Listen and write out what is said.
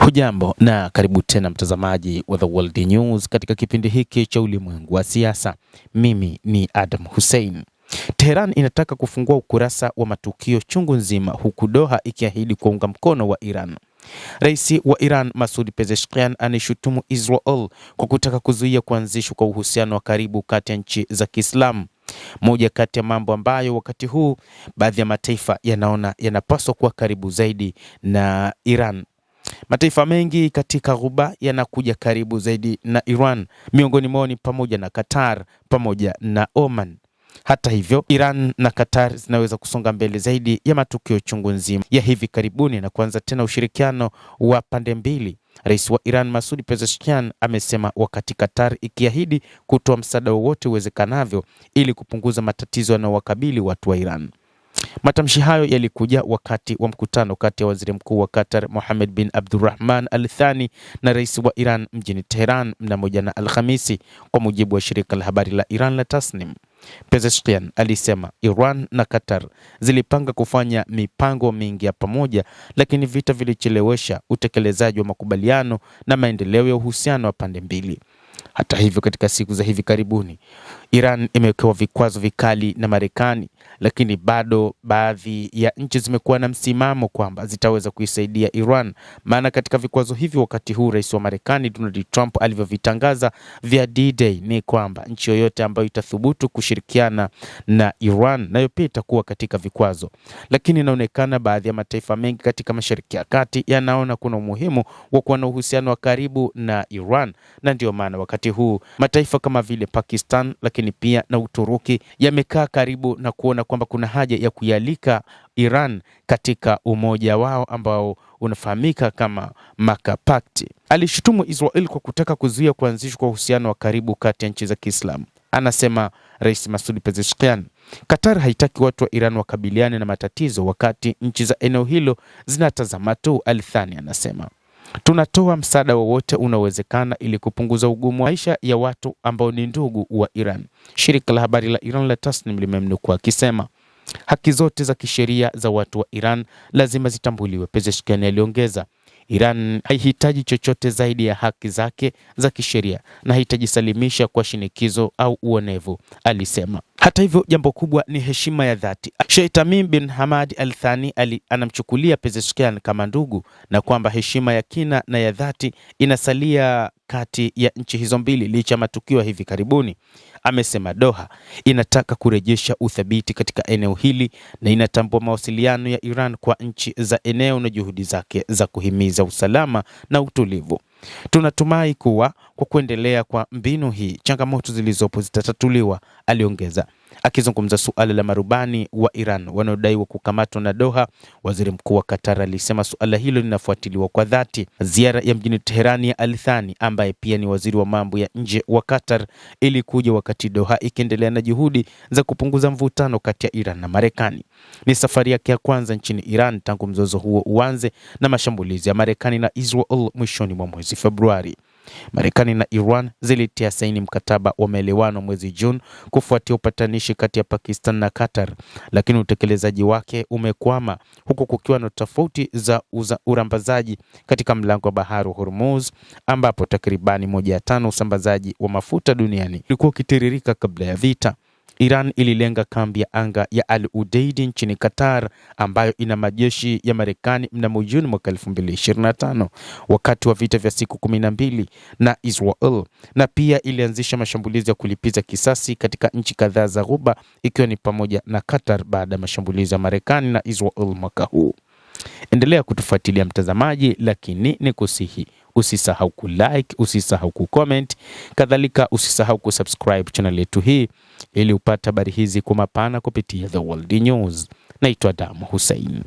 Hujambo na karibu tena mtazamaji wa The World News katika kipindi hiki cha ulimwengu wa siasa. Mimi ni Adam Hussein. Tehran inataka kufungua ukurasa wa matukio chungu nzima huku Doha ikiahidi kuunga mkono wa Iran. Rais wa Iran Masoud Pezeshkian anishutumu Israel kwa kutaka kuzuia kuanzishwa kwa uhusiano wa karibu kati ya nchi za Kiislamu. Moja kati ya mambo ambayo wakati huu baadhi ya mataifa yanaona yanapaswa kuwa karibu zaidi na Iran. Mataifa mengi katika Ghuba yanakuja karibu zaidi na Iran, miongoni mwao ni pamoja na Qatar pamoja na Oman. Hata hivyo, Iran na Qatar zinaweza kusonga mbele zaidi ya matukio chungu nzima ya hivi karibuni na kuanza tena ushirikiano wa pande mbili. Rais wa Iran Masoud Pezeshkian amesema wakati Qatar ikiahidi kutoa msaada wowote uwezekanavyo ili kupunguza matatizo yanayowakabili watu wa Iran. Matamshi hayo yalikuja wakati wa mkutano kati ya waziri mkuu wa Qatar Mohammed bin Abdulrahman Al Thani na rais wa Iran mjini Tehran mnamo jana Alhamisi, kwa mujibu wa shirika la habari la Iran la Tasnim. Pezeshkian alisema Iran na Qatar zilipanga kufanya mipango mingi ya pamoja, lakini vita vilichelewesha utekelezaji wa makubaliano na maendeleo ya uhusiano wa pande mbili. Hata hivyo, katika siku za hivi karibuni Iran imewekewa vikwazo vikali na Marekani, lakini bado baadhi ya nchi zimekuwa na msimamo kwamba zitaweza kuisaidia Iran. Maana katika vikwazo hivi wakati huu rais wa Marekani Donald Trump alivyovitangaza vya D-Day ni kwamba nchi yoyote ambayo itathubutu kushirikiana na Iran nayo pia itakuwa katika vikwazo. Lakini inaonekana baadhi ya mataifa mengi katika Mashariki ya Kati yanaona kuna umuhimu wa kuwa na uhusiano wa karibu na Iran, na ndio maana wakati huu mataifa kama vile Pakistan lakini pia na Uturuki yamekaa karibu na kuona kwamba kuna haja ya kuialika Iran katika umoja wao ambao unafahamika kama Maka Pact. Alishutumu Israel kwa kutaka kuzuia kuanzishwa kwa uhusiano wa karibu kati ya nchi za Kiislamu. Anasema Rais Masoud Pezeshkian, Qatar haitaki watu wa Iran wakabiliane na matatizo wakati nchi za eneo hilo zinatazama tu. Al Thani anasema tunatoa msaada wowote unawezekana ili kupunguza ugumu wa maisha ya watu ambao ni ndugu wa Iran. Shirika la habari la Iran la Tasnim limemnukuu akisema haki zote za kisheria za watu wa Iran lazima zitambuliwe. Pezeshkian aliongeza, Iran haihitaji chochote zaidi ya haki zake za kisheria na haitajisalimisha kwa shinikizo au uonevu, alisema. Hata hivyo, jambo kubwa ni heshima ya dhati. Sheikh Tamim bin Hamad Al Thani anamchukulia Pezeshkian kama ndugu na kwamba heshima ya kina na ya dhati inasalia kati ya nchi hizo mbili licha matukio hivi karibuni. Amesema Doha inataka kurejesha uthabiti katika eneo hili na inatambua mawasiliano ya Iran kwa nchi za eneo na juhudi zake za kuhimiza usalama na utulivu. Tunatumai kuwa kwa kuendelea kwa mbinu hii changamoto zilizopo zitatatuliwa, aliongeza. Akizungumza suala la marubani wa Iran wanaodaiwa kukamatwa na Doha, waziri mkuu wa Qatar alisema suala hilo linafuatiliwa kwa dhati. Ziara ya mjini Teherani ya Al Thani, ambaye pia ni waziri wa mambo ya nje wa Qatar, ilikuja wakati Doha ikiendelea na juhudi za kupunguza mvutano kati ya Iran na Marekani. Ni safari yake ya kwanza nchini Iran tangu mzozo huo uanze na mashambulizi ya Marekani na Israel mwishoni mwa mwezi Februari. Marekani na Iran zilitia saini mkataba wa maelewano mwezi Juni kufuatia upatanishi kati ya Pakistan na Qatar, lakini utekelezaji wake umekwama huku kukiwa na tofauti za urambazaji katika mlango wa bahari wa Hormuz, ambapo takribani 1/5 usambazaji wa mafuta duniani ulikuwa ukitiririka kabla ya vita. Iran ililenga kambi ya anga ya Al Udeid nchini Qatar ambayo ina majeshi ya Marekani mnamo Juni mwaka 2025 wakati wa vita vya siku 12 na Israel, na pia ilianzisha mashambulizi ya kulipiza kisasi katika nchi kadhaa za Ghuba ikiwa ni pamoja na Qatar baada ya mashambulizi ya Marekani na Israel mwaka huu. Endelea kutufuatilia mtazamaji, lakini nikusihi usisahau kulike, usisahau kucomment, kadhalika usisahau kusubscribe channel yetu hii ili upate habari hizi kwa mapana kupitia The World News. Naitwa Adam Hussein.